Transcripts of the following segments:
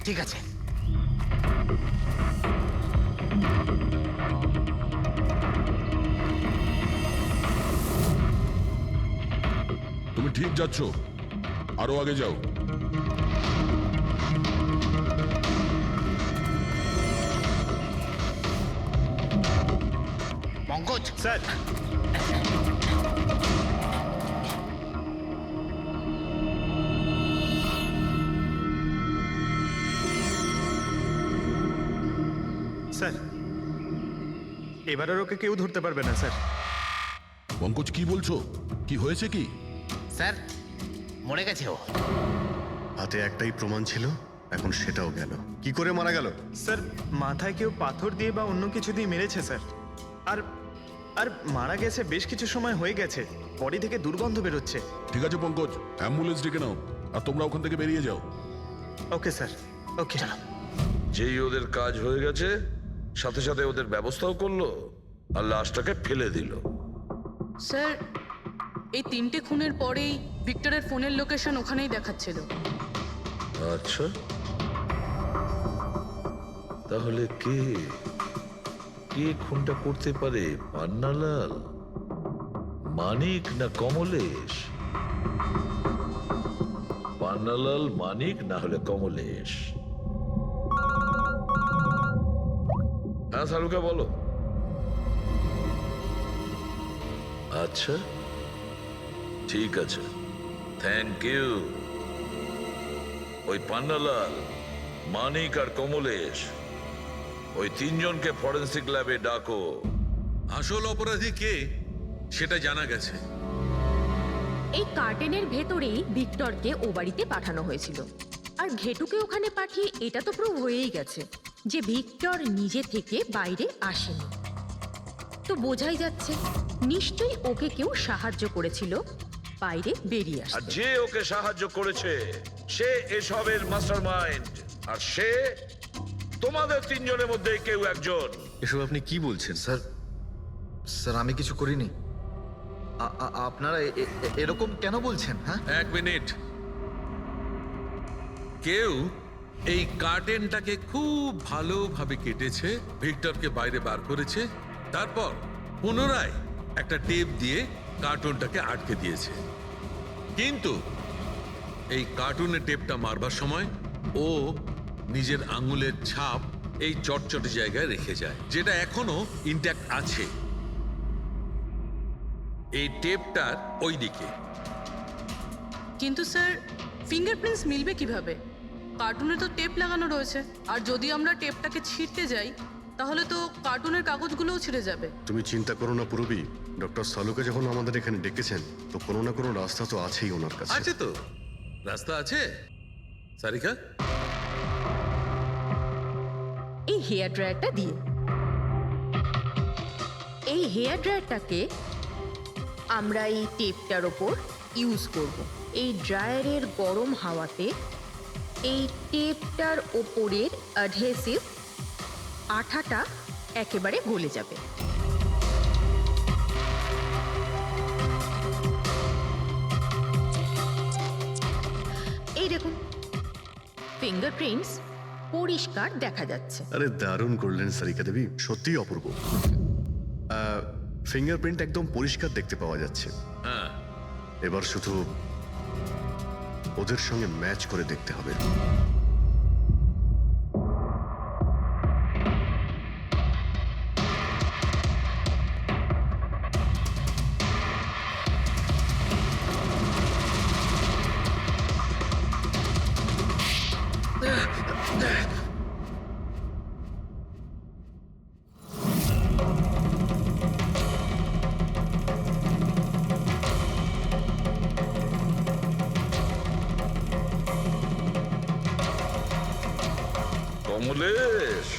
ঠিক আছে। তুমি ঠিক যাচ্ছ, আরো আগে যাও। পঙ্কজ, স্যার, স্যার এবার আর ওকে কেউ ধরতে পারবে না স্যার। পঙ্কজ, কি বলছো? কি হয়েছে কি? স্যার মরে গেছে ও। হাতে একটাই প্রমাণ ছিল, এখন সেটাও গেল। কি করে মারা গেল? স্যার মাথায় কেউ পাথর দিয়ে বা অন্য কিছু দিয়ে মেরেছে স্যার। আর আর মারা গেছে বেশ কিছু সময় হয়ে গেছে, বডি থেকে দুর্গন্ধ বেরোচ্ছে। ঠিক আছে পঙ্কজ, অ্যাম্বুলেন্স ডেকে নাও আর তোমরা ওখান থেকে বেরিয়ে যাও। ওকে স্যার, ওকে। যেই ওদের কাজ হয়ে গেছে সাথে সাথে ওদের ব্যবস্থাও করলো আর লাশটাকে ফেলে দিল। স্যার, এই 3টে খুনের পরেই ভিক্টরের ফোনের লোকেশন ওখানেই দেখাচ্ছিল। আচ্ছা, তাহলে কে কে খুনটা করতে পারে? পান্নালাল, মানিক না কমলেশ? পান্নালাল, মানিক না হলে কমলেশ। হ্যাঁ সালুকা, বলো। আচ্ছা ঠিক আছে, থ্যাংক ইউ। ওই পান্নালাল, মানিক আর কমলেশ, ওই 3 জনকে ফরেন্সিক ল্যাবে ডাকো। আসল অপরাধী কে সেটা জানা গেছে। এই কার্টেনের ভেতরেই ভিক্টরকে ও বাড়িতে পাঠানো হয়েছিল, আর ঘেটুকে ওখানে পাঠিয়ে এটা তো প্রুভ হয়েই গেছে যে ভিক্টর নিজে থেকে বাইরে আসেনি। তো বোঝাই যাচ্ছে নিশ্চয়ই ওকে কেউ সাহায্য করেছিল বাইরে বেরিয়ে আর আসতে। যে ওকে সাহায্য করেছে সে এসবের মাস্টারমাইন্ড, আর সে তোমাদের 3 জনের মধ্যে কেউ একজন। এসব আপনি কি বলছেন? স্যার, স্যার আমি কিছু করিনি। আপনারা এরকম কেন বলছেন? হ্যাঁ, 1 মিনিট। কেউ এই কার্টেনটাকে খুব ভালোভাবে কেটেছে, ভিক্টরকে বাইরে বার করেছে, তারপর পুনরায় একটা টেপ দিয়ে কার্টুনটাকে আটকে দিয়েছে। কিন্তু এই কার্টুনের টেপটা মারবার সময় ও নিজের আঙুলের ছাপ এই চটচটে জায়গায় রেখে যায়, যেটা এখনো ইনট্যাক্ট আছে। এই টেপটার ওই দিকে। কিন্তু স্যার, ফিঙ্গারপ্রিন্টস মিলবে কিভাবে? কার্টুনে তো টেপ লাগানো রয়েছে, আর যদি আমরা টেপটাকে ছিঁড়তে যাই তাহলে তো কার্টুনের কাগজগুলোও ছিঁড়ে যাবে। তুমি চিন্তা করো না পুরবী, ডক্টর সালুকে যখন আমাদের এখানে ডেকেছেন তো কোনো না কোনো রাস্তা তো আছেই ওনার কাছে। আছে তো, রাস্তা আছে। সারিকা, এই হেয়ার ড্রায়ারটা দিয়ে, এই হেয়ার ড্রায়ারটাকে আমরা এই টেপটার ওপর ইউজ করব। এই ড্রায়ারের গরম হাওয়াতে এই টেপটার ওপরের অ্যাডহেসিভ আঠাটা একেবারে গলে যাবে। এই দেখুন, ফিঙ্গারপ্রিন্টস পরিষ্কার দেখা যাচ্ছে। আরে দারুণ করলেন সারিকা দেবী, সত্যিই অপূর্ব। ফিঙ্গারপ্রিন্ট একদম পরিষ্কার দেখতে পাওয়া যাচ্ছে। হ্যাঁ, এবার শুধু ওদের সঙ্গে ম্যাচ করে দেখতে হবে। কমলেশ,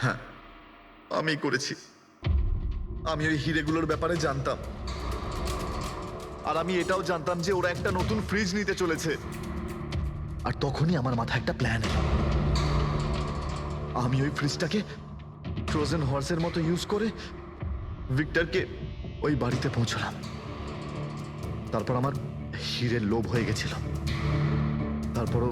হ্যাঁ আমি করেছি। আমি ওই হিরেগুলোর ব্যাপারে জানতাম, আর আমি এটাও জানতাম যে ওরা একটা নতুন ফ্রিজ নিতে চলেছে। আর তখনই আমার মাথায় একটা প্ল্যান এলো। আমি ওই ফ্রিজটাকে ফ্রোজেন হর্সের মতো ইউজ করে ভিক্টরকে ওই বাড়িতে পৌঁছলাম। তারপর আমার হিরের লোভ হয়ে গেছিল। তারপরও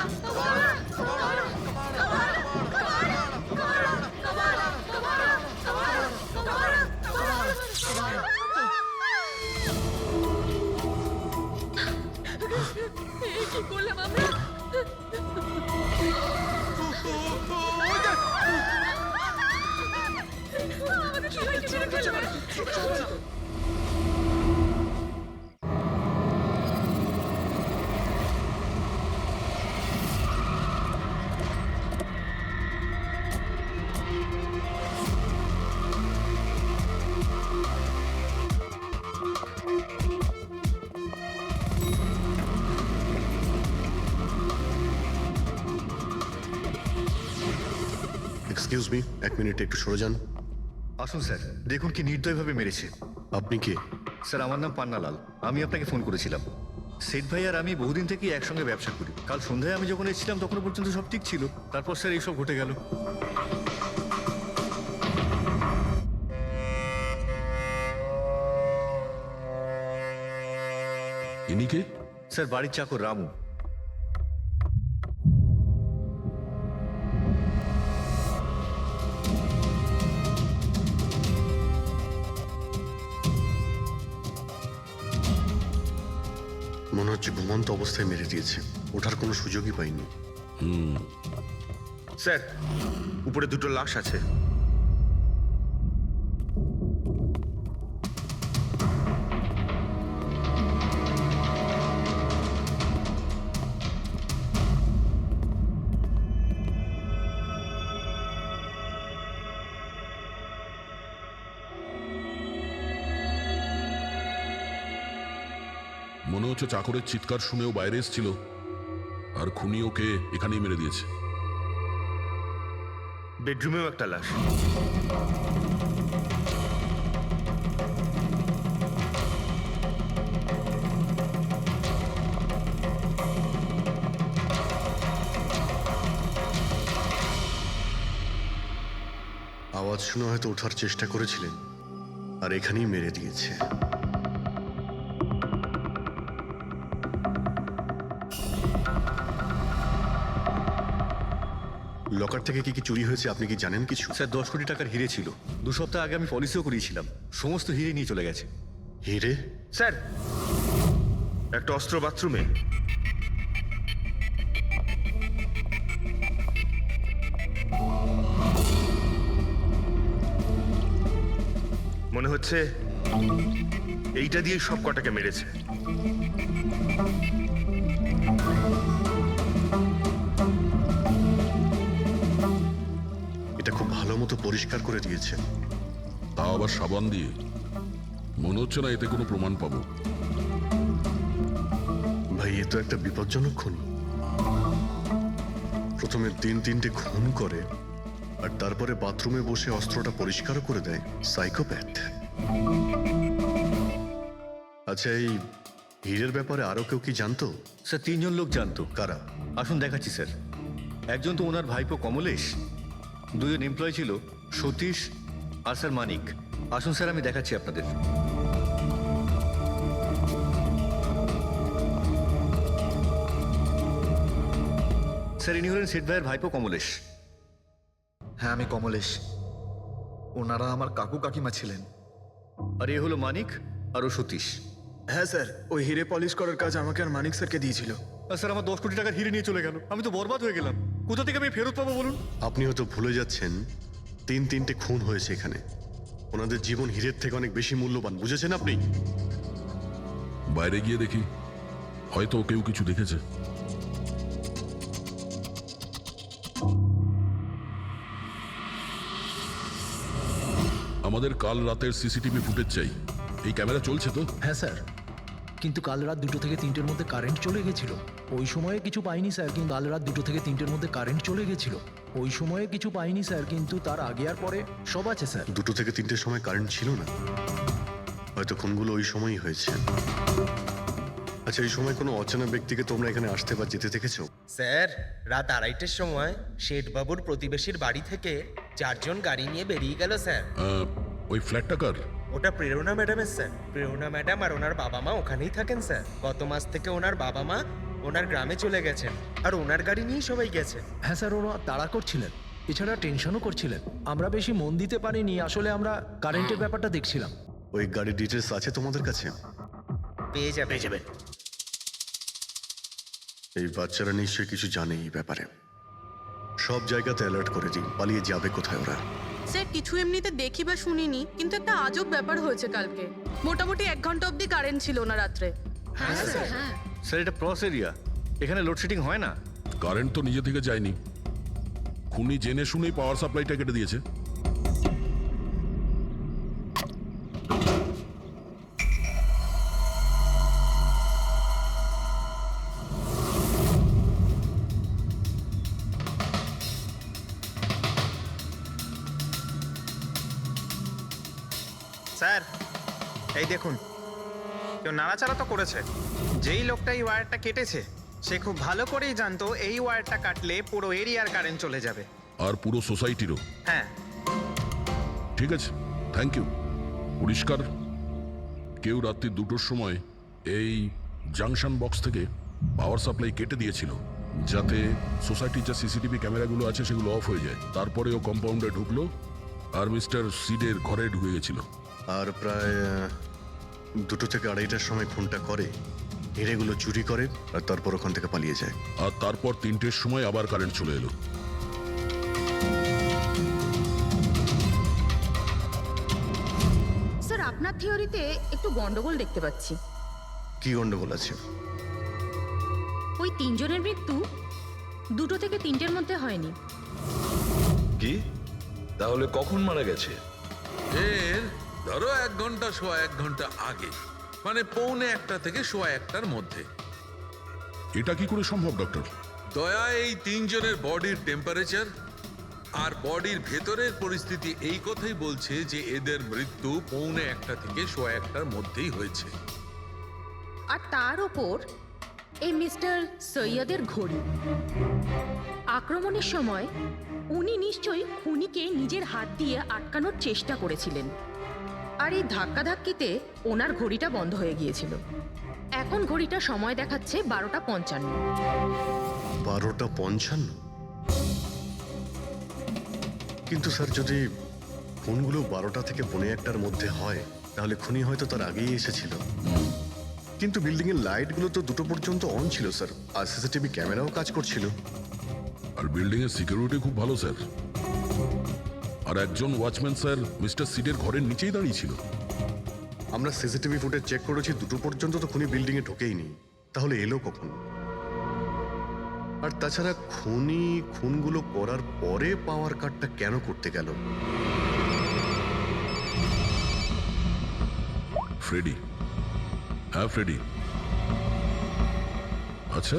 কি করলাম আমরা? আমাদের সবাইকে মেরে ফেলবে। এক্সকিউজ মি, এক মিনিট একটু সরে যান। আসুন স্যার, দেখুন কি নির্দয়ভাবে মেরেছে। আপনি কে? স্যার আমার নাম পান্নালাল, আমি আপনাকে ফোন করেছিলাম। সেট ভাই আর আমি বহুদিন থেকেই একসঙ্গে ব্যবসা করি। কাল সন্ধ্যায় আমি যখন এসেছিলাম তখনও পর্যন্ত সব ঠিক ছিল, তারপর স্যার এইসব ঘটে গেল। ইনি কে? স্যার বাড়ির চাকর রামু। মনে হচ্ছে ঘুমন্ত অবস্থায় মেরে দিয়েছে, ওঠার কোনো সুযোগই পাইনি। স্যার, উপরে দুটো লাশ আছে। মনে হচ্ছে চাকরের চিৎকার শুনেও বাইরে এসেছিল, আর খুনি ওকে এখানেই মেরে দিয়েছে। বেডরুমেও একটা লাশ। আওয়াজ শুনে হয়তো ওঠার চেষ্টা করেছিলেন, আর এখানেই মেরে দিয়েছে। লকার থেকে কি কি চুরি হয়েছে আপনি কি জানেন কিছু? স্যার 10 কোটি টাকার হিরে ছিল। 2 সপ্তাহ আগে আমি পলিসিও করিয়েছিলাম, সমস্ত হিরে নিয়ে চলে গেছে। হিরে? স্যার, একটা অস্ত্র বাথরুমে। মনে হচ্ছে এইটা দিয়ে সব কটাকে মেরেছে। এটা খুব ভালো মতো পরিষ্কার করে দিয়েছে। তাও আবার সাবান দিয়ে। মনে হচ্ছে না এতে কোনো প্রমাণ পাবো। ভাই, এ তো একটা বিপজ্জনক খুনি। প্রথমে 3-3টে খুন করে, আর তারপরে বাথরুমে বসে অস্ত্রটা পরিষ্কার করে দেয়। সাইকোপ্যাথ। আচ্ছা, এই হীরের ব্যাপারে আরো কেউ কি জানতো? স্যার 3 জন লোক জানতো। কারা? আসুন দেখাচ্ছি স্যার। একজন তো ওনার ভাইপো কমলেশ, 2 জন এমপ্লয় ছিল, সতীশ আর স্যার মানিক। আসুন স্যার আমি দেখাচ্ছি আপনাদের। স্যার ইনি হলেন সেট ভাইয়ের ভাইপো কমলেশ। হ্যাঁ, আমি কমলেশ। ওনারা আমার কাকু কাকিমা ছিলেন। আর এ হলো মানিক আর ও সতীশ। হ্যাঁ স্যার, ওই হিরে পলিশ করার কাজ আমাকে আর মানিক স্যারকে দিয়েছিল। আর স্যার আমার 10 কোটি টাকার হিরে নিয়ে চলে গেল। আমি তো বরবাদ হয়ে গেলাম। কোথা থেকে আমি ফেরত পাবো বলুন? আপনি হয়তো ভুলে যাচ্ছেন 3-3টে খুন হয়েছে এখানে। ওনাদের জীবন হীরের থেকে অনেক বেশি মূল্যবান, বুঝেছেন আপনি? বাইরে গিয়ে দেখি, হয়তো কেউ কিছু দেখেছে। আমাদের কাল রাতের সিসিটিভি ফুটেজ চাই। এই ক্যামেরা চলছে তো? হ্যাঁ স্যার, কিন্তু কাল রাত 2 থেকে 3টের মধ্যে কারেন্ট চলে গেছিল। ওই সময়ে কিছু পাইনি স্যার, কিন্তু কাল রাত 2 থেকে 3টের মধ্যে কারেন্ট চলে গেছিল। ওই সময়ে কিছু পাইনি স্যার, কিন্তু তার আগে আর পরে সব আছে স্যার। 2 থেকে 3টের সময় কারেন্ট ছিল না, হয়তো খুনগুলো ওই সময়ই হয়েছে। আচ্ছা, এই সময় কোনো অচেনা ব্যক্তিকে তোমরা এখানে আসতে বা যেতে দেখেছো? স্যার, রাত 2:30টার সময় শেঠবাবুর প্রতিবেশীর বাড়ি থেকে 4 জন গাড়ি নিয়ে বেরিয়ে গেল স্যার। ওই ফ্ল্যাটটা কার? ওটা প্রেরণা ম্যাডামের স্যার। প্রেরণা ম্যাডাম আর ওনার বাবা মা ওখানেই থাকেন স্যার। গত মাস থেকে ওনার বাবা মা ওনার গ্রামে চলে গেছেন, আর ওনার গাড়ি নিয়েই সবাই গেছে। হ্যাঁ স্যার, ওরা তাড়া করছিলেন, এছাড়া টেনশনও করছিলেন। আমরা বেশি মন দিতে পারিনি, আসলে আমরা কারেন্টের ব্যাপারটা দেখছিলাম। ওই গাড়ির ডিটেলস আছে তোমাদের কাছে? পেয়ে যাবেন। এই বাচ্চারা নিশ্চয়ই কিছু জানে এই ব্যাপারে। সব জায়গাতে অ্যালার্ট করে দিই, পালিয়ে যাবে কোথায় ওরা। স্যার কিছু এমনিতে দেখি বা শুনিনি, কিন্তু একটা আজব ব্যাপার হয়েছে কালকে। মোটামুটি 1 ঘন্টা অবধি কারেন্ট ছিল না রাত্রে। স্যার এটা ক্রস এরিয়া, এখানে লোডশেডিং হয় না। কারেন্ট তো নিজে থেকে যায়নি, খুনি জেনে শুনেই পাওয়ার সাপ্লাইটা কেটে দিয়েছে। স্যার এই দেখুন, কেউ নাড়াচাড়া তো করেছে। যেই লোকটা এই ওয়্যারটা কেটেছে সে খুব ভালো করেই জানতো এই ওয়্যারটা কাটলে পুরো এরিয়ার কারেন্ট চলে যাবে। আর পুরো সোসাইটিরও। হ্যাঁ, ঠিক আছে, থ্যাংক ইউ। পরিষ্কার, কেউ রাত্রি 2টোর সময় এই জাংশন বক্স থেকে পাওয়ার সাপ্লাই কেটে দিয়েছিল, যাতে সোসাইটির যে সিসিটিভি ক্যামেরাগুলো আছে সেগুলো অফ হয়ে যায়। তারপরে ও কম্পাউন্ডে ঢুকলো আর মিস্টার সিডের ঘরে ঢুকে গেছিল। আর প্রায় 2টো থেকে 2:30টার সময় খুনটা করে, হিরেগুলো চুরি করে আর তারপর ওখান থেকে পালিয়ে যায়। আর তারপর 3টের সময় আবার কারেন্ট চলে এলো। স্যার আপনার থিওরিতে একটু গন্ডগোল দেখতে পাচ্ছি। কি গন্ডগোল আছে? ওই 3 জনের মৃত্যু 2টো থেকে 3টের মধ্যে হয়নি। কি তাহলে কখন মারা গেছে? এর ধরো 1 ঘন্টা সোয়া 1 ঘন্টা আগে, মানে 1:45 থেকে সোয়া 1টার মধ্যে। এটা কি করে সম্ভব ডক্টর? দয়া এই 3 জনের বডির টেম্পারেচার আর বডির ভেতরের পরিস্থিতি এই কথাই বলছে যে এদের মৃত্যু 1:45 থেকে সোয়া 1টার মধ্যেই হয়েছে। আর তার ওপর এই মিস্টার সৈয়দের ঘড়ি। আক্রমণের সময় উনি নিশ্চয়ই খুনিকে নিজের হাত দিয়ে আটকানোর চেষ্টা করেছিলেন, আর এই ধাক্কাধাক্কিতে ওনার ঘড়িটা বন্ধ হয়ে গিয়েছিল। এখন ঘড়িটা সময় দেখাচ্ছে 12:55। 12:55? কিন্তু স্যার, যদি খুনগুলো 12টা থেকে 1:45টার মধ্যে হয় তাহলে খুনি হয়তো তার আগেই এসেছিল। কিন্তু বিল্ডিং এর লাইটগুলো তো 2টো পর্যন্ত অন ছিল স্যার, আর সিসিটিভি ক্যামেরাও কাজ করছিল। আর বিল্ডিং এর সিকিউরিটি খুব ভালো স্যার। আর একজন ওয়াচম্যান স্যার মিস্টার সিডের ঘরের নিচেই দাঁড়িয়ে ছিল। আমরা সিসিটিভি ফুটেজ চেক করেছি, 2টো পর্যন্ত তো খুনি বিল্ডিং এ ঢোকেইনি, তাহলে এলো কখন? আর তাছাড়া খুনি খুনগুলো করার পরে পাওয়ার কাটটা কেন করতে গেল? ফ্রেডি, হ্যাঁ ফ্রেডি। আচ্ছা,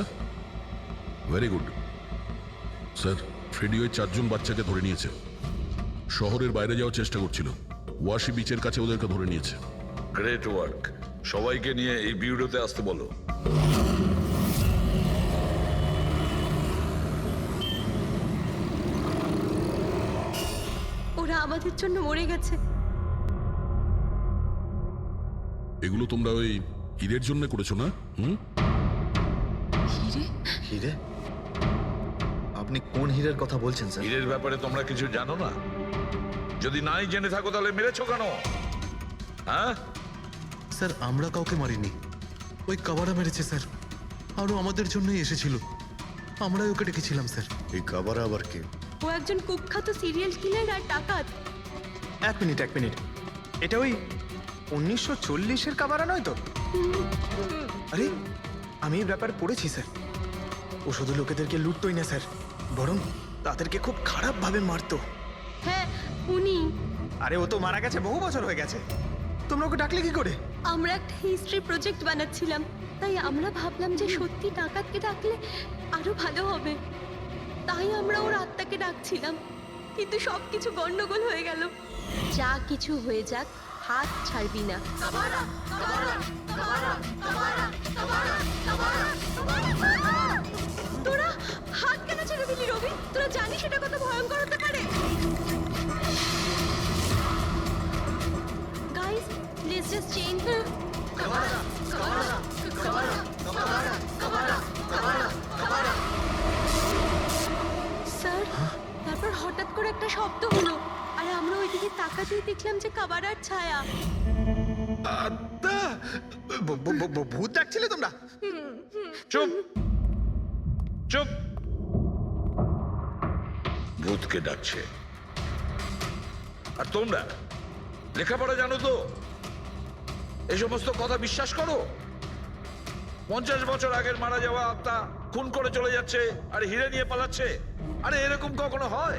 ভেরি গুড স্যার। ফ্রেডি ওই 4 জন বাচ্চাকে ধরে নিয়েছে, শহরের বাইরে যাওয়ার চেষ্টা করছিল, ওয়াশি বিচের কাছে ওদেরকে ধরে নিয়েছে। গ্রেট ওয়ার্ক, সবাইকে নিয়ে এই বিউরোতে আসতে বলো। ওরা আমাদের জন্য মরে গেছে। এগুলো তোমরা ওই হীরের জন্য করেছো না? হিরে? আপনি কোন হীরের কথা বলছেন স্যার? হীরের ব্যাপারে তোমরা কিছু জানো না? যদি নাই জেনে থাকো তাহলে মেরেছো কেন? হ্যাঁ স্যার, আমরা কাউকে মারিনি, ওই কাবারা মেরেছে স্যার। আরও আমাদের জন্যই এসেছিল, আমরাই ওকে ডেকেছিলাম স্যার। এই কাবারা আবার কে? ও একজন কুখ্যাত সিরিয়াল কিলার আর ডাকাত। এক মিনিট। এটা ওই 1940-এর কাবারা নয় তো? আরে আমি এই ব্যাপারে পড়েছি স্যার। ও শুধু লোকেদেরকে লুটতোই না স্যার, বরং তাদেরকে খুব খারাপভাবে মারতো। হ্যাঁ উনি। আরে ও তো মারা গেছে, বহু বছর হয়ে গেছে। তোমরা ওকে ডাকলে কি করে? আমরা একটা হিস্ট্রি প্রজেক্ট বানাচ্ছিলাম, তাই আমরা ভাবলাম যে সত্যি ডাকাতকে ডাকলে আরো ভালো হবে। তাই আমরা ওর আত্মাকে ডাকছিলাম, কিন্তু সবকিছু গন্ডগোল হয়ে গেল। যা কিছু হয়ে যাক, হাত ছাড়বি না। তোরা হাত কেন ছেড়ে দিলি রবি? তোরা জানিস এটা কত ভয়ঙ্কর হতে পারে? Guys, let's just change the sir. তারপর হঠাৎ করে একটা শব্দ হলো, আর আমরা ওইদিকে তাকাতেই দেখলাম যে কাবারার ছায়া। ভূত ডাকছিলে তোমরা? চুপ! চুপ। ভূতকে ডাকছে। আর তোমরা লেখাপড়া জানো তো? এই সমস্ত কথা বিশ্বাস করো? 50 বছর আগের মারা যাওয়া আত্মা খুন করে চলে যাচ্ছে আর হিরে নিয়ে পালাচ্ছে। আরে এরকম কখনো হয়?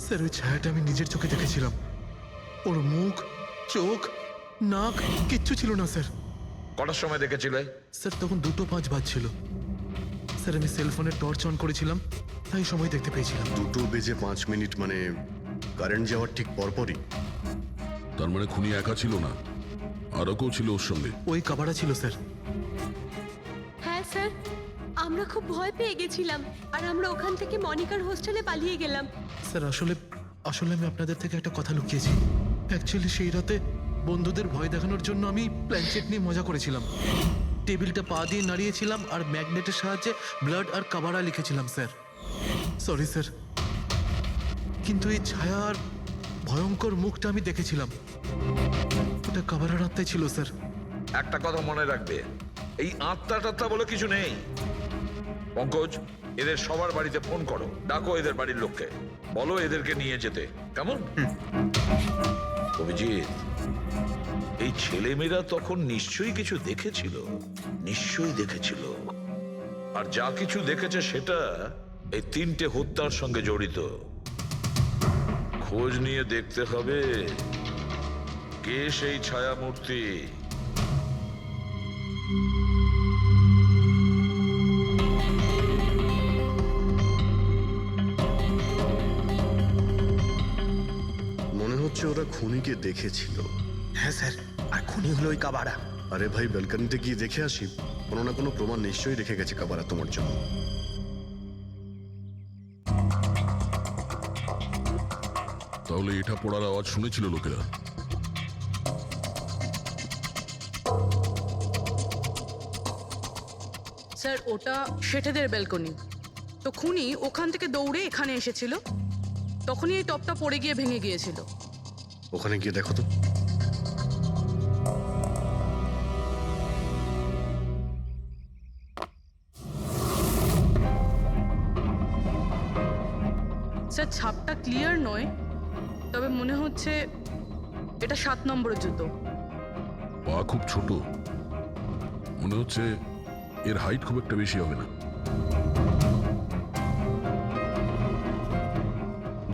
স্যার ওই ছায়াটা আমি নিজের চোখে দেখেছিলাম। ওর মুখ, চোখ, নাক কিচ্ছু ছিল না স্যার। কটার সময় দেখেছিলে? স্যার তখন 2:05 বাজছিল। স্যার আমি সেলফোনের টর্চ অন করেছিলাম, তাই সময় দেখতে পেয়েছিলাম। 2:05 মানে কারেন্ট যাওয়ার ঠিক পরপরই। তার মানে খুনি একা ছিল না, আরও কেউ ছিল ওর সঙ্গে। ওই কাবাড়া ছিল স্যার। হ্যাঁ স্যার, আমরা খুব ভয় পেয়ে গেছিলাম আর আমরা ওখান থেকে মনিকার হোস্টেলে পালিয়ে গেলাম। স্যার আসলে আসলে আমি আপনাদের থেকে একটা কথা লুকিয়েছি। অ্যাকচুয়ালি সেই রাতে বন্ধুদের ভয় দেখানোর জন্য আমি প্ল্যানচেট নিয়ে মজা করেছিলাম। টেবিলটা পা দিয়ে নাড়িয়েছিলাম আর ম্যাগনেটের সাহায্যে ব্লাড আর কাবাড়া লিখেছিলাম স্যার। সরি স্যার, কিন্তু এই ছায়ার ভয়ঙ্কর মুখটা আমি দেখেছিলাম। ওটা কাবাড়ার আত্মাই ছিল স্যার। একটা কথা মনে রাখবে, এই আত্মা টাত্মা বলে কিছু নেই। পঙ্কজ, এদের সবার বাড়িতে ফোন করো, ডাকো এদের বাড়ির লোককে, বলো এদেরকে নিয়ে যেতে। কেমন? অভিজিৎ, এই ছেলেমেয়েরা তখন নিশ্চয়ই কিছু দেখেছিল, নিশ্চয়ই দেখেছিল। আর যা কিছু দেখেছে সেটা এই 3টে হত্যার সঙ্গে জড়িত। খোঁজ নিয়ে দেখতে হবে কে সেই ছায়ামূর্তি। মনে হচ্ছে ওরা খুনিকে দেখেছিল। হ্যাঁ স্যার, আর খুনি হলো ওই কাবাড়া। আরে ভাই, ব্যালকনিতে গিয়ে দেখে আসি। কোনো না কোনো প্রমাণ নিশ্চয়ই রেখে গেছে কাবারা তোমার জন্য। তাহলে এটা পড়ার আওয়াজ শুনেছিল লোকেরা। স্যার ওটা শেঠেদের ব্যালকনি। তো খুনি ওখান থেকে দৌড়ে এখানে এসেছিল, তখনই এই টপটা পড়ে গিয়ে ভেঙে গিয়েছিল। ওখানে গিয়ে দেখো তো। স্যার ছাপটা ক্লিয়ার নয়, তবে মনে হচ্ছে এটা 7 নম্বরের জুতো। পা খুব ছোট, মনে হচ্ছে এর হাইট খুব একটা বেশি হবে না।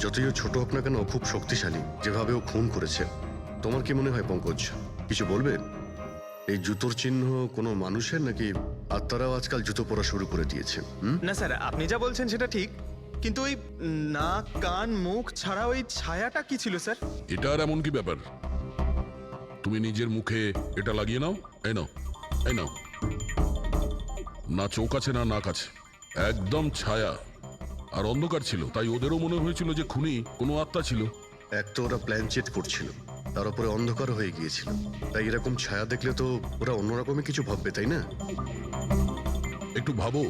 যতই ও ছোট হোক না কেন, ও খুব শক্তিশালী। যেভাবে ও খুন করেছে, তোমার কি মনে হয় পঙ্কজ? কিছু বলবে? এই জুতোর চিহ্ন কোনো মানুষের, নাকি আত্মারাও আজকাল জুতো পরা শুরু করে দিয়েছে? না স্যার, আপনি যা বলছেন সেটা ঠিক, কিন্তু ওই নাক, কান, মুখ ছাড়া ওই ছায়াটা কি ছিল স্যার? এটা আর এমন কি ব্যাপার? তুমি নিজের মুখে এটা লাগিয়ে নাও। এই নাও, এই নাও। না চোখ আছে না নাক আছে, একদম ছায়া। আর অন্ধকার ছিল, তাই ওদেরও মনে হয়েছিল যে খুনি কোনো আত্মা ছিল। এক তো ওরা প্ল্যান চেট করছিল, তার উপরে অন্ধকার হয়ে গিয়েছিল। তাই এরকম ছায়া দেখলে তো ওরা অন্যরকমই কিছু ভাববে, তাই না? একটু ভাবো,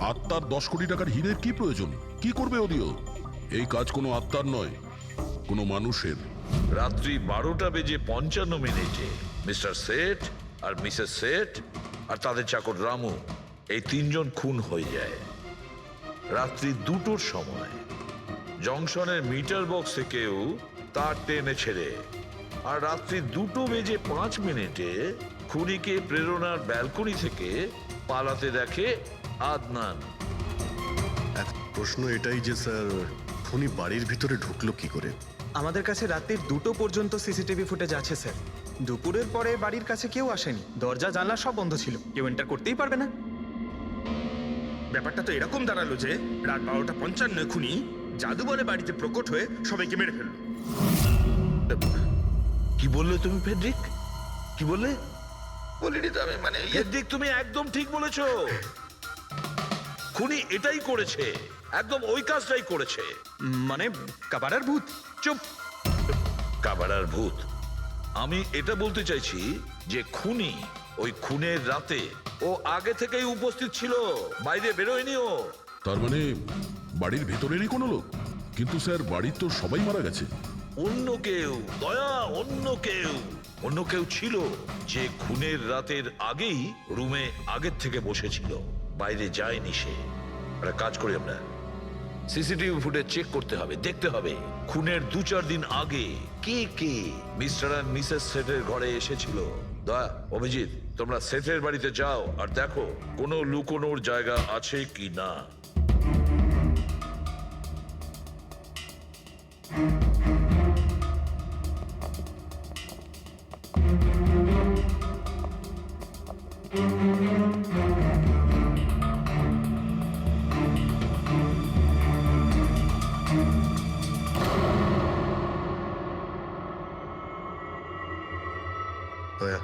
আত্মার 10 কোটি টাকার হীরের কি প্রয়োজন? কি করবে ওদিও? এই কাজ কোনো আত্মার নয়, কোনো মানুষের। রাত্রি 12:55 মিস্টার সেঠ আর মিসেস সেঠ আর তাদের চাকর রামু, এই 3 জন খুন হয়ে যায়। রাত্রি 2টোর সময় জংশনের মিটার বক্সে কেউ তার টেনে ছেড়ে, আর রাত্রি 2:05 খুনিকে প্রেরণার ব্যালকনি থেকে পালাতে দেখে আদনান। এক প্রশ্ন এটাই যে স্যার, খুনি বাড়ির ভিতরে ঢুকলো কি করে? আমাদের কাছে রাত্রির 2টো পর্যন্ত সিসিটিভি ফুটেজ আছে স্যার। দুপুরের পরে বাড়ির কাছে কেউ আসেনি, দরজা জানলা সব বন্ধ ছিল, কেউ এন্টার করতেই পারবে না। ব্যাপারটা তো এরকম দাঁড়ালো যে রাত 12:55 খুনি জাদু বলে বাড়িতে প্রকট হয়ে সবাইকে মেরে ফেললো। কি বললে তুমি ফেডরিক? কি বললে? বলিনি তো আমি, মানে ফেডরিক, তুমি একদম ঠিক বলেছো। খুনি এটাই করেছে, একদম ওই কাজটাই করেছে। মানে কাবাড়ার ভূত? চুপ! কাবাড়ার ভূত? আমি এটা বলতে চাইছি যে খুনি ওই খুনের রাতে ও আগে থেকেই উপস্থিত ছিল, বাইরে বেরোয়নি ও। তার মানে বাড়ির ভেতরেরই কোনো লোক? কিন্তু স্যার, বাড়ির তো সবাই মারা গেছে। অন্য কেউ, দয়া, অন্য কেউ ছিল যে খুনের রাতের আগেই রুমে আগের থেকে বসেছিল, বাইরে যায়নি সে। একটা কাজ করি আমরা, সিসিটিভি ফুটেজ চেক করতে হবে, দেখতে হবে খুনের 2-4 দিন আগে কে কে মিস্টার আর মিসেস সেটের ঘরে এসেছিল। দয়া, অভিজিৎ, তোমরা সেটের বাড়িতে যাও আর দেখো কোনো লুকোনোর জায়গা আছে কি না। দয়া,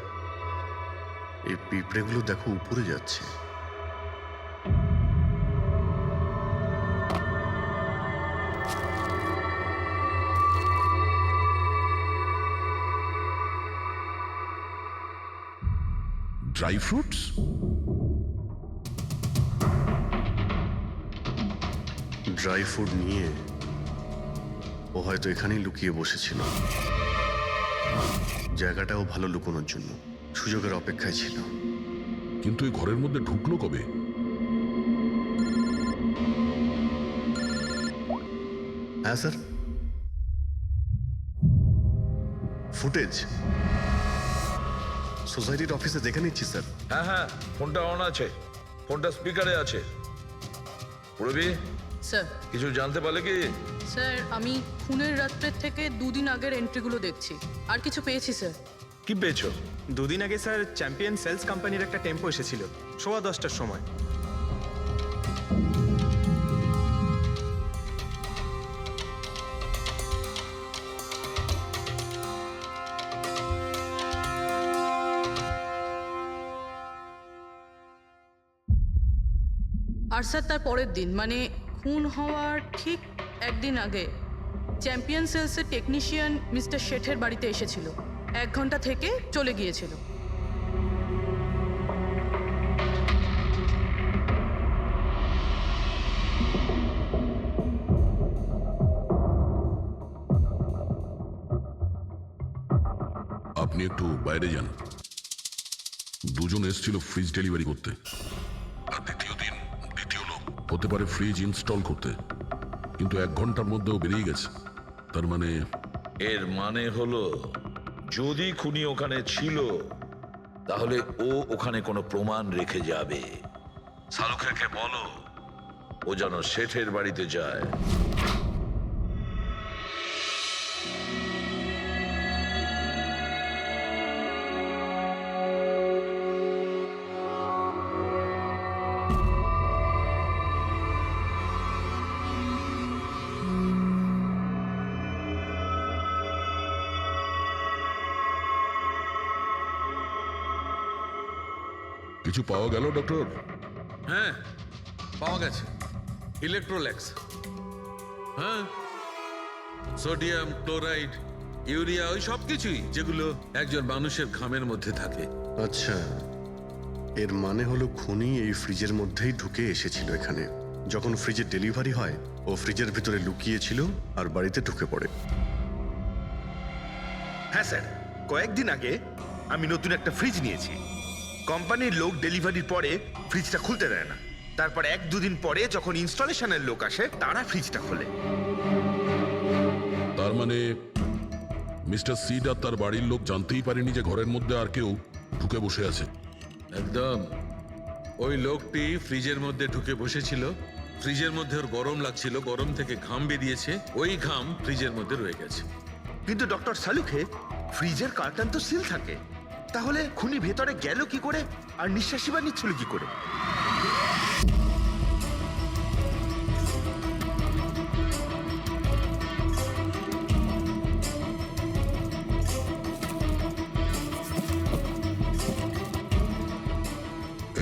এই পিঁপড়েগুলো দেখো উপরে যাচ্ছে। Dry fruits? ড্রাই ফ্রুট নিয়ে ও হয়তো এখানেই লুকিয়ে বসেছিল। জায়গাটাও ভালো লুকোনোর জন্য সুযোগের অপেক্ষায় ছিল। কিন্তু এই ঘরের মধ্যে ঢুকলো কবে? হ্যাঁ স্যার, ফুটেজ সোসাইটির অফিসে দেখে নিচ্ছি স্যার। হ্যাঁ হ্যাঁ, ফোনটা অন আছে, ফোনটা স্পিকারে আছে। পুরবি, স্যার কিছু জানতে পারলে কি? স্যার আমি খুনের রাত্রের থেকে 2 দিন আগের এন্ট্রিগুলো দেখছি, আর কিছু পেয়েছি স্যার। কি পেয়েছো? 2 দিন আগে স্যার চ্যাম্পিয়ন সেলস কোম্পানির একটা টেম্পো এসেছিল 10:15টার সময়। আর স্যার তার পরের দিন মানে খুন হওয়ার ঠিক 1 দিন আগে চ্যাম্পিয়ন সেলসের টেকনিশিয়ান মিস্টার শেঠের বাড়িতে এসেছিল, 1 ঘন্টা থেকে চলে গিয়েছিল। আপনি একটু বাইরে যান। দুজন এসেছিল ফ্রিজ ডেলিভারি করতে, আর দ্বিতীয় দিন দ্বিতীয় লোক হতে পারে ফ্রিজ ইনস্টল করতে, কিন্তু 1 ঘন্টার মধ্যেও বেরিয়ে গেছে। তার মানে এর মানে হলো যদি খুনি ওখানে ছিল তাহলে ও ওখানে কোনো প্রমাণ রেখে যাবে। শালুখাকে বলো ও যেন শেঠের বাড়িতে যায়। কিছু পাওয়া গেল ডক্টর? হ্যাঁ, পাওয়া গেছে ইলেকট্রোল্যাক্স। হ্যাঁ, সোডিয়াম ক্লোরাইড, ইউরিয়া, ওই সব কিছুই যেগুলো একজন মানুষের ঘামের মধ্যে থাকে। আচ্ছা, এর মানে হলো খুনি এই ফ্রিজের মধ্যেই ঢুকে এসেছিল এখানে। যখন ফ্রিজের ডেলিভারি হয় ও ফ্রিজের ভিতরে লুকিয়ে ছিল আর বাড়িতে ঢুকে পড়ে। হ্যাঁ স্যার, কয়েকদিন আগে আমি নতুন একটা ফ্রিজ নিয়েছি। কোম্পানির লোক ডেলিভারির পরে ফ্রিজটা খুলতে দেয় না। তারপর 1-2 দিন পরে যখন ইনস্টলেশনের লোক আসে তারা ফ্রিজটা খোলে। তার মানে মিস্টার সিড আর তার বাড়ির লোক জানতেই পারেনি যে ঘরের মধ্যে আর কেউ ঢুকে বসে আছে। একদম। ওই লোকটি ফ্রিজের মধ্যে ঢুকে বসেছিল, ফ্রিজের মধ্যে ওর গরম লাগছিল, গরম থেকে ঘাম বেরিয়েছে, ওই ঘাম ফ্রিজের মধ্যে রয়ে গেছে। কিন্তু ডক্টর সালুখে, ফ্রিজের কার্টন তো সিল থাকে, তাহলে খুনি ভেতরে গেল কি করে আর নিঃশ্বাসই বা নিচ্ছিল কি করে?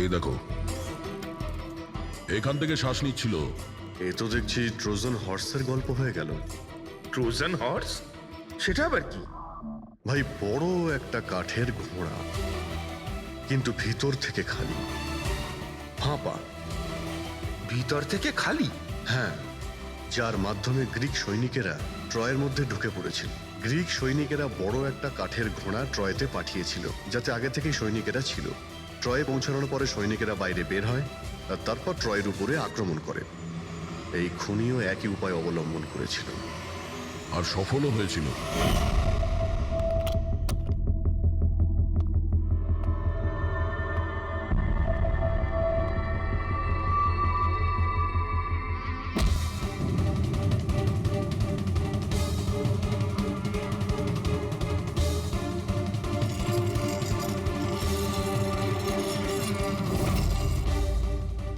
এই দেখো, এখান থেকে শ্বাস নিচ্ছিল। এ তো দেখছি ট্রোজান হর্সের গল্প হয়ে গেল। Trojan horse? সেটা আবার কি? ভাই, বড় একটা কাঠের ঘোড়া, কিন্তু ভিতর থেকে খালি, ফাঁপা। ভিতর থেকে খালি? হ্যাঁ, যার মাধ্যমে গ্রিক সৈনিকেরা ট্রয়ের মধ্যে ঢুকে পড়েছিল। গ্রিক সৈনিকেরা বড় একটা কাঠের ঘোড়া ট্রয়েতে পাঠিয়েছিল, যাতে আগে থেকেই সৈনিকেরা ছিল। ট্রয়ে পৌঁছানোর পরে সৈনিকেরা বাইরে বের হয় আর তারপর ট্রয়ের উপরে আক্রমণ করে। এই খুনিও একই উপায় অবলম্বন করেছিল। আর সফলও হয়েছিল।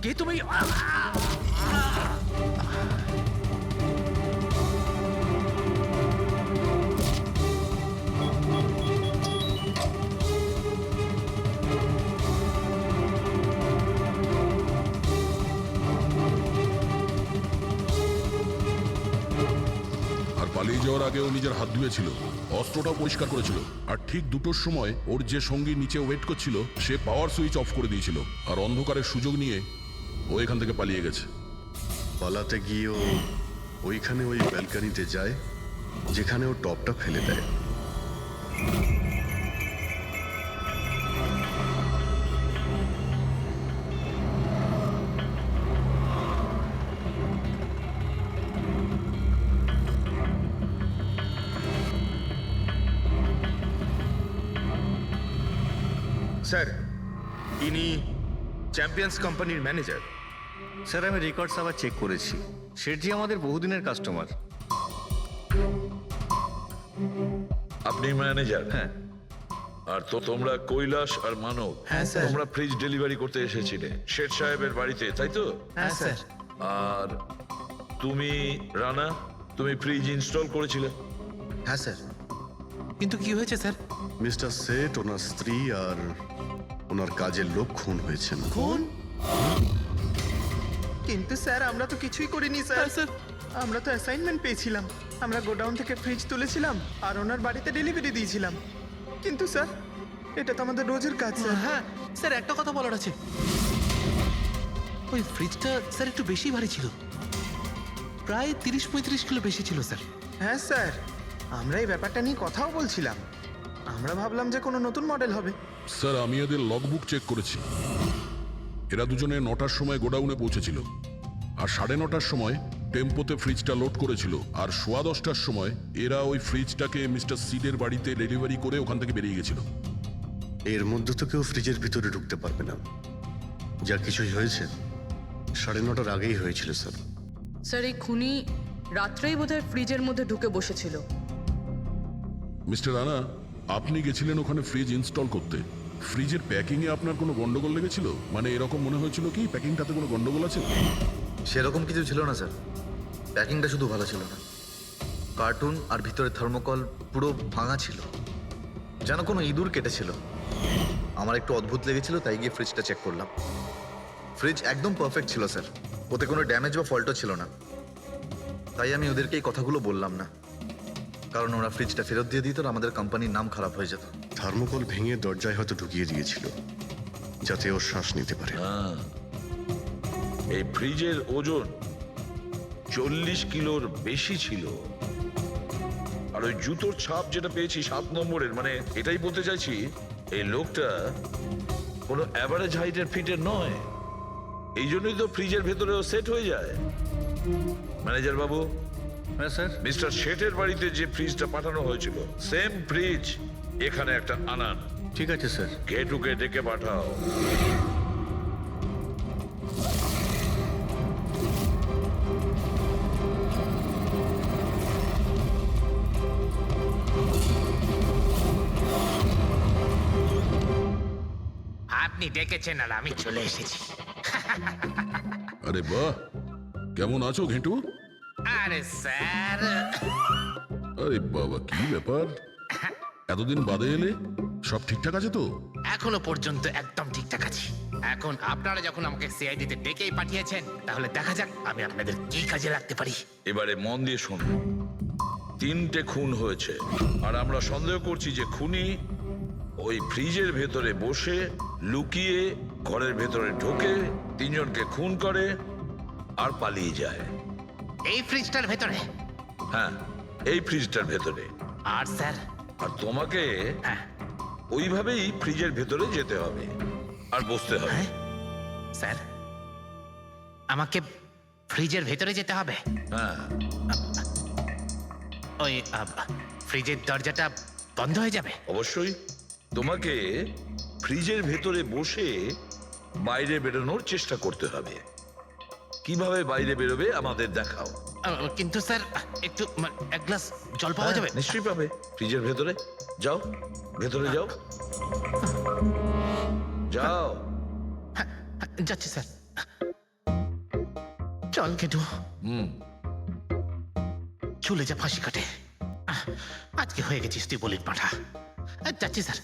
কে তুমি? আর পালিয়ে যাওয়ার আগে ও নিজের হাত ধুয়েছিল, অস্ত্রটাও পরিষ্কার করেছিল। আর ঠিক 2টোর সময় ওর যে সঙ্গী নিচে ওয়েট করছিল সে পাওয়ার সুইচ অফ করে দিয়েছিল। আর অন্ধকারের সুযোগ নিয়ে ও এখান থেকে পালিয়ে গেছে। পালাতে গিয়েও ওইখানে ওই ব্যালকানিতে যায় যেখানে ও টপটা ফেলে দেয়। স্যার, ইনি চ্যাম্পিয়ন্স কোম্পানির ম্যানেজার। স্যার আমি রেকর্ডস আবার চেক করেছি, শেঠজি আমাদের বহুদিনের কাস্টমার। আপনি ম্যানেজার? হ্যাঁ। আর তো তোমরা কৈলাস আর মানব, হ্যাঁ, স্যার। তোমরা ফ্রিজ ডেলিভারি করতে এসেছিলে শেঠ সাহেবের বাড়িতে, তাই তো? হ্যাঁ স্যার। আর তুমি রানা, তুমি ফ্রিজ ইনস্টল করেছিলে? হ্যাঁ স্যার। কিন্তু কি হয়েছে স্যার? মিস্টার সেট, ওনার স্ত্রী আর ওনার কাজের লোক খুন হয়েছেন। খুন? কিন্তু স্যার আমরা তো কিছুই করিনি স্যার। আমরা তো অ্যাসাইনমেন্ট পেয়েছিলাম। আমরা গোডাউন থেকে ফ্রিজ তুলেছিলাম আর ওনার বাড়িতে ডেলিভারি দিয়েছিলাম। কিন্তু স্যার এটা তো আমাদের রোজের কাজ স্যার। হ্যাঁ স্যার, একটা কথা বলার আছে। ওই ফ্রিজটা স্যার একটু বেশি ভারী ছিল, প্রায় 30-35 কিলো বেশি ছিল স্যার। হ্যাঁ স্যার, আমরা এই ব্যাপারটা নিয়ে কথাও বলছিলাম। আমরা ভাবলাম যে কোনো নতুন মডেল হবে। স্যার আমি এদের লগবুক চেক করেছি। এরা দুজনে 9টার সময় গোডাউনে পৌঁছেছিল, আর 9:30টার সময় টেম্পোতে ফ্রিজটা লোড করেছিল। আর 10:15টার সময় এরা ওই ফ্রিজটাকে মিস্টার সিডের বাড়িতে ডেলিভারি করে ওখান থেকে বেরিয়ে গেছিল। এর মধ্যে তো কেউ ফ্রিজের ভিতরে ঢুকতে পারবে না। যা কিছুই হয়েছে 9:30টার আগেই হয়েছিল স্যার। স্যার এই খুনি রাত্রেই বোধহয় ফ্রিজের মধ্যে ঢুকে বসেছিল। মিস্টার রানা, আপনি গেছিলেন ওখানে ফ্রিজ ইনস্টল করতে। ফ্রিজের প্যাকিংয়ে আপনার কোনো গন্ডগোল লেগেছিল? মানে এরকম মনে হয়েছিল কি প্যাকিংটাতে কোনো গন্ডগোল আছে? সেরকম কিছু ছিল না স্যার, প্যাকিংটা শুধু ভালো ছিল না, কার্টুন আর ভিতরে থার্মোকল পুরো ভাঙা ছিল, যেন কোনো ইঁদুর কেটেছিল। আমার একটু অদ্ভুত লেগেছিল, তাই গিয়ে ফ্রিজটা চেক করলাম। ফ্রিজ একদম পারফেক্ট ছিল স্যার, ওতে কোনো ড্যামেজ বা ফল্টও ছিল না। তাই আমি ওদেরকে এই কথাগুলো বললাম না, কারণ ওরা ফ্রিজটা ফেরত দিয়ে দিত আর আমাদের কোম্পানির নাম খারাপ হয়ে যেত। থার্মোকল ভেঙে দরজায় হয়তো ঢুকিয়ে দিয়েছিল যাতে ওর শ্বাস নিতে পারে। এই ফ্রিজের ওজন 40 কিলোর বেশি ছিল। আর ওই জুতোর ছাপ যেটা পেয়েছি 7 নম্বরের, মানে এটাই বলতে চাইছি এই লোকটা কোনো অ্যাভারেজ হাইটের ফিটের নয়। এই জন্যই তো ফ্রিজের ভেতরেও সেট হয়ে যায়। ম্যানেজার বাবু, হ্যাঁ স্যার। মিস্টার শেঠের বাড়িতে যে ফ্রিজটা পাঠানো হয়েছিল সেম ফ্রিজ এখানে একটা আনান। ঠিক আছে স্যার। ঘেটুকে ডেকে পাঠাও। আপনি ডেকেছেন আর আমি চলে এসেছি। আরে বাহ, কেমন আছো ঘেঁটু? আরে স্যার, আরে বাবা, কি ব্যাপার, এতদিন বাদে এলে? সব ঠিকঠাক আছে তো? এখনো পর্যন্ত একদম ঠিকঠাক আছি। এখন আপনারা যখন আমাকে সিআইডিতে ডেকেই পাঠিয়েছেন, তাহলে দেখা যাক আমি আপনাদের কি কাজে লাগতে পারি। এবারে মন দিয়ে শুনুন। 3টে খুন হয়েছে, আর আমরা সন্দেহ করছি যে খুনি ওই ফ্রিজের ভেতরে বসে লুকিয়ে ঘরের ভেতরে ঢোকে, 3জনকে খুন করে আর পালিয়ে যায়। এই ফ্রিজটার ভেতরে? হ্যাঁ, এই ফ্রিজটার ভেতরে। আর স্যার? আর তোমাকে হ্যাঁ, ওইভাবেই ফ্রিজের ভেতরে যেতে হবে আর বসতে হবে। স্যার আমাকে ফ্রিজের ভেতরে যেতে হবে। হ্যাঁ, ওই ফ্রিজের দরজাটা বন্ধ হয়ে যাবে? অবশ্যই। তোমাকে ফ্রিজের ভেতরে বসে বাইরে বেরোনোর চেষ্টা করতে হবে। কিভাবে বাইরে বেরোবে আমাদের দেখাও। কিন্তু স্যার একটু এক গ্লাস জল পাওয়া যাবে? নিশ্চয়ই পাবে। ফ্রিজের ভেতরে যাও, ভেতরে যাও, যাও। যাচ্ছি স্যার। চল কেটু, চলে যা ফাঁসি কাটে। আজকে হয়ে গেছিস তুই বলির পাঠা। যাচ্ছি স্যার।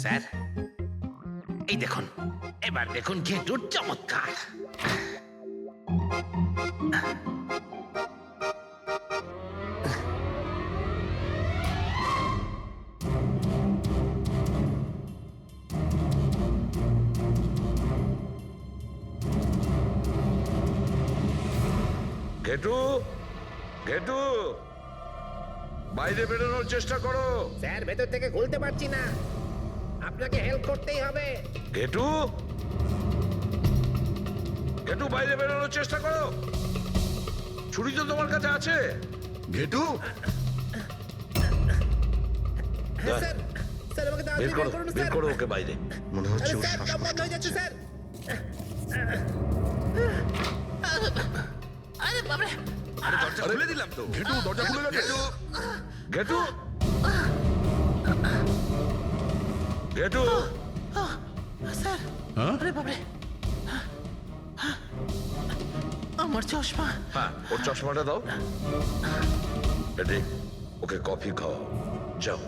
স্যার এই দেখুন, এবার দেখুন ঘেটুর চমৎকার। ঘেটু, ঘেটু, বাইরে বেরোনোর চেষ্টা করো। স্যার ভেতর থেকে খুলতে পারছি না, আপনাকে হেল্প করতেই হবে। ঘেটু, ঘেটু, বাইরে বেরোনোর চেষ্টা করো। ছুরি তো তোমার কাছে আছে। ঘেটু, স্যার স্যার আমাকে বের করো, বের করো ওকে বাইরে। মনে হচ্ছে ওর শ্বাসকষ্ট হচ্ছে। স্যার। দরজা খুলে দিলাম তো। ঘেটু, দরজা খুলে গেছে। ঘেটু, ঘেটু, স্যার হ্যাঁ? আরে বাবারে, আমার চশমা। হ্যাঁ, ওর চশমাটা দাও। এডি, ওকে কফি খাওয়াও, যাও।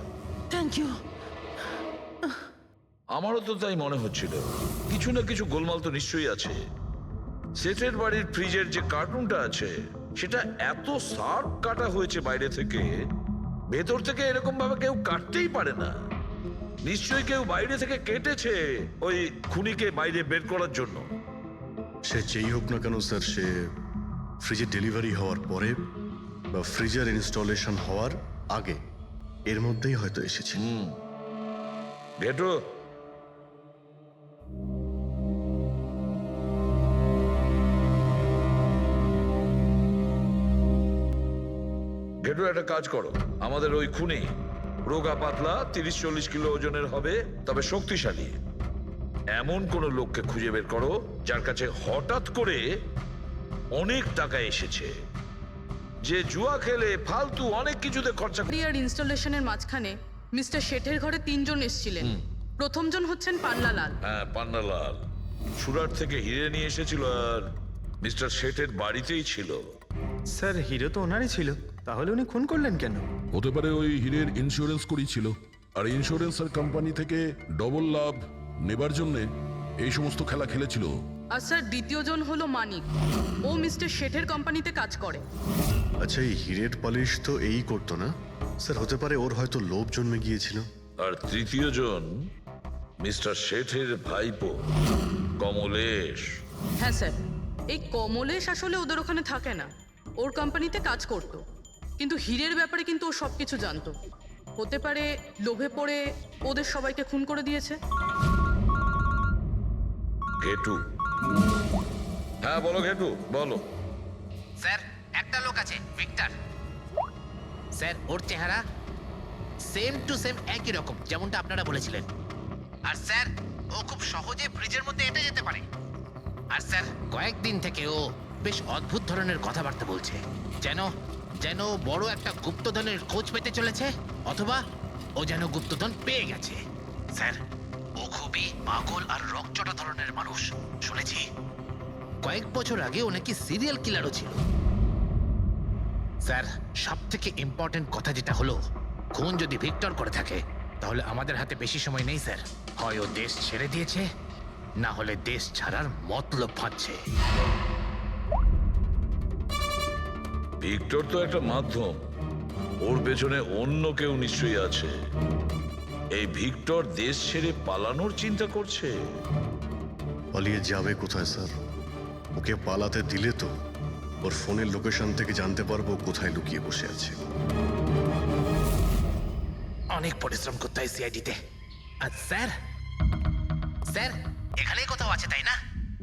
Thank you. আমারও তো তাই মনে হচ্ছিল, কিছু না কিছু গোলমাল তো নিশ্চয়ই আছে। সেটের বাড়ির ফ্রিজের যে কার্টুনটা আছে সেটা এত শার্প কাটা হয়েছে বাইরে থেকে, ভেতর থেকে এরকম ভাবে কেউ কাটতেই পারে না। নিশ্চয়ই কেউ বাইরে থেকে কেটেছে ওই খুনিকে বাইরে বের করার জন্য। সে যেই হোক না কেন স্যার, সে ফ্রিজের ডেলিভারি হওয়ার পরে বা ফ্রিজার ইনস্টলেশন হওয়ার আগে এর মধ্যেই হয়তো এসেছে। ঘেটু, ঘেটু, একটা কাজ করো। আমাদের ওই খুনি রোগা পাতলা 30-40 কিলো ওজনের হবে, তবে শক্তিশালী। এমন কোন লোককে খুঁজে বের করো যার কাছে হঠাৎ করে অনেক টাকা এসেছে, যে জুয়া খেলে ফালতু অনেক কিছুতে খরচা। আর ইনস্টলেশনের মাঝখানে মিস্টার শেঠের ঘরে 3 জন এসেছিলেন। প্রথমজন হচ্ছেন পান্নালাল। হ্যাঁ, পান্নালাল সুরাট থেকে হিরে নিয়ে এসেছিল আর মিস্টার শেঠের বাড়িতেই ছিল। স্যার হিরো তো ওনারই ছিল, তাহলে উনি খুন করলেন কেন? হতে পারে ওই হীরের ইন্স্যুরেন্স করেছিল, আর ইন্স্যুরেন্সের কোম্পানি থেকে ডবল লাভ নেবার জন্য এই সমস্ত খেলা খেলেছিল। আর স্যার দ্বিতীয়জন হলো মানিক। ও মিস্টার শেঠের কোম্পানিতে কাজ করে। আচ্ছা, এই হিরের পালিশ তো এই করতো না স্যার? হতে পারে ওর হয়তো লোভ জন্মে গিয়েছিল। আর তৃতীয় জন মিস্টার শেঠের ভাইপো কমলেশ। হ্যাঁ স্যার, এই কমলেশ আসলে ওদের ওখানে থাকে না, ওর কোম্পানিতে কাজ করত। কিন্তু হীরের ব্যাপারে কিন্তু ও সব কিছু জানতো। হতে পারে লোভে পড়ে ওদের সবাইকে খুন করে দিয়েছে। ঘেটু, হ্যাঁ বলো ঘেটু, বলো। স্যার একটা লোক আছে, ভিক্টর। স্যার ওর চেহারা সেম টু সেম একই রকম যেমনটা আপনারা বলেছিলেন। আর স্যার ও খুব সহজে ফ্রিজের মধ্যে এঁটে যেতে পারে। আর স্যার কয়েকদিন থেকে ও বেশ অদ্ভুত ধরনের কথাবার্তা বলছে, যেন যেন বড় একটা গুপ্তধনের খোঁজ পেতে চলেছে, অথবা ও যেন গুপ্তধন পেয়ে গেছে। স্যার ও খুবই পাগল আর রকচটা ধরনের মানুষ। শুনেছি কয়েক বছর আগে ও নাকি সিরিয়াল কিলারও ছিল। স্যার সব থেকে ইম্পর্টেন্ট কথা যেটা হলো, খুন যদি ভিক্টর করে থাকে তাহলে আমাদের হাতে বেশি সময় নেই স্যার। হয় ও দেশ ছেড়ে দিয়েছে, না হলে দেশ ছাড়ার মতলব ভাবছে। ভিক্টর তো একটা মাধ্যম, ওর পেছনে অন্য কেউ নিশ্চয়ই আছে। এই ভিক্টর দেশ ছেড়ে পালানোর চিন্তা করছে। পালিয়ে যাবে কোথায় স্যার? ওকে পালাতে দিলে তো ওর ফোনের লোকেশন থেকে জানতে পারবো কোথায় লুকিয়ে বসে আছে। অনেক পরিশ্রম করতে হয় সিআইডিতে। আর স্যার, স্যার এখানেই কোথাও আছে তাই না?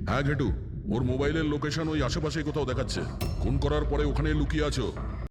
হ্যাঁ ঘেটু, ওর মোবাইলের লোকেশন ওই আশেপাশেই কোথাও দেখাচ্ছে। খুন করার পরে ওখানে লুকিয়ে আছো।